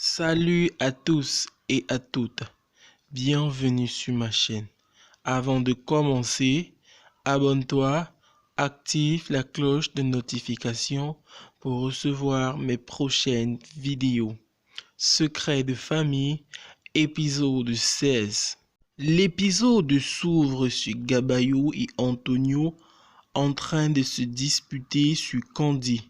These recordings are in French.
Salut à tous et à toutes, bienvenue sur ma chaîne. Avant de commencer, abonne-toi, active la cloche de notification pour recevoir mes prochaines vidéos. Secret de famille, épisode 16. L'épisode s'ouvre sur Gabayou et Antonio en train de se disputer sur Candy.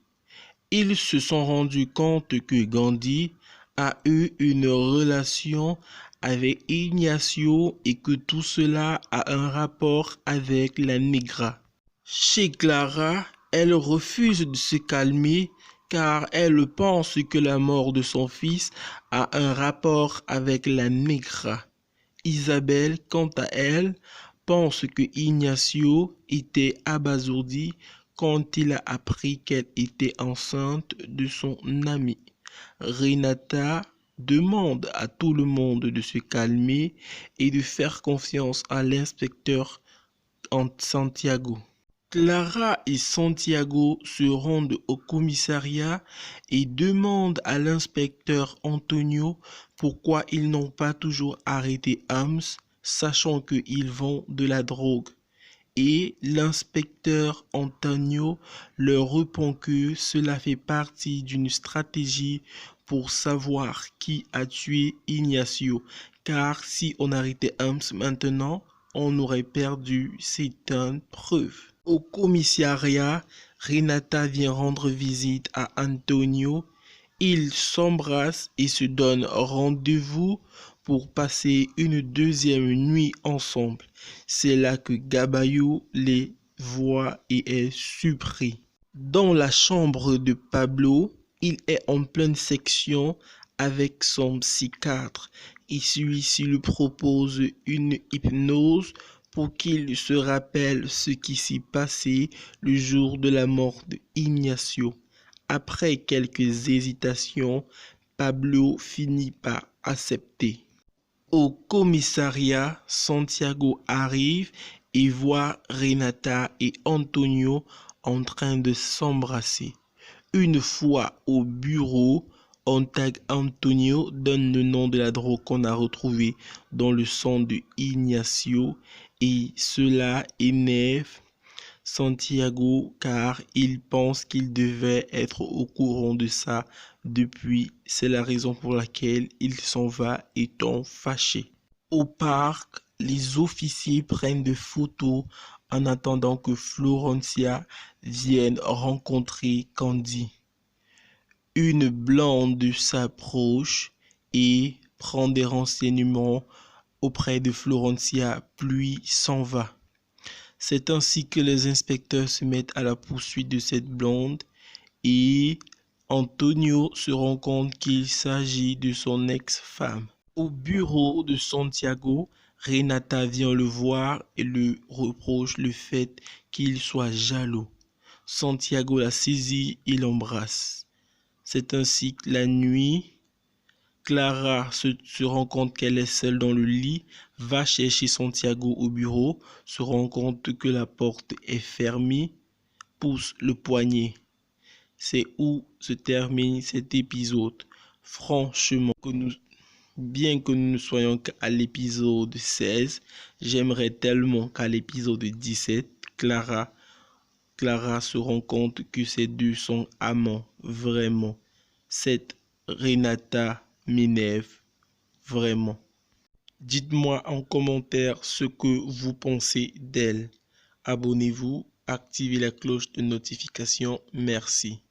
Ils se sont rendus compte que Gandhi a eu une relation avec Ignacio et que tout cela a un rapport avec la Negra. Chez Clara, elle refuse de se calmer car elle pense que la mort de son fils a un rapport avec la Negra. Isabelle, quant à elle, pense que Ignacio était abasourdi quand il a appris qu'elle était enceinte de son ami. Renata demande à tout le monde de se calmer et de faire confiance à l'inspecteur Santiago. Clara et Santiago se rendent au commissariat et demandent à l'inspecteur Antonio pourquoi ils n'ont pas toujours arrêté Hams, sachant qu'ils vendent de la drogue. Et l'inspecteur Antonio leur répond que cela fait partie d'une stratégie pour savoir qui a tué Ignacio, car si on arrêtait Hams maintenant, on aurait perdu certaines preuves. Au commissariat, Renata vient rendre visite à Antonio. Ils s'embrassent et se donnent rendez-vous pour passer une deuxième nuit ensemble. C'est là que Gabayou les voit et est surpris. Dans la chambre de Pablo, il est en pleine section avec son psychiatre et celui-ci lui propose une hypnose pour qu'il se rappelle ce qui s'est passé le jour de la mort de Ignacio. Après quelques hésitations, Pablo finit par accepter. Au commissariat, Santiago arrive et voit Renata et Antonio en train de s'embrasser. Une fois au bureau, Antonio donne le nom de la drogue qu'on a retrouvée dans le sang de Ignacio et cela énerve Santiago car il pense qu'il devait être au courant de ça depuis. C'est la raison pour laquelle il s'en va étant fâché. Au parc, les officiers prennent des photos en attendant que Florencia vienne rencontrer Candy. Une blonde s'approche et prend des renseignements auprès de Florencia, puis s'en va. C'est ainsi que les inspecteurs se mettent à la poursuite de cette blonde et Antonio se rend compte qu'il s'agit de son ex-femme. Au bureau de Santiago, Renata vient le voir et lui reproche le fait qu'il soit jaloux. Santiago la saisit et l'embrasse. C'est ainsi que la nuit, Clara se rend compte qu'elle est seule dans le lit, va chercher Santiago au bureau, se rend compte que la porte est fermée, pousse le poignet. C'est où se termine cet épisode. Franchement, bien que nous ne soyons qu'à l'épisode 16, j'aimerais tellement qu'à l'épisode 17, Clara se rend compte que ces deux sont amants, vraiment. Cette Renata m'énerve, vraiment. Dites-moi en commentaire ce que vous pensez d'elle. Abonnez-vous, activez la cloche de notification. Merci.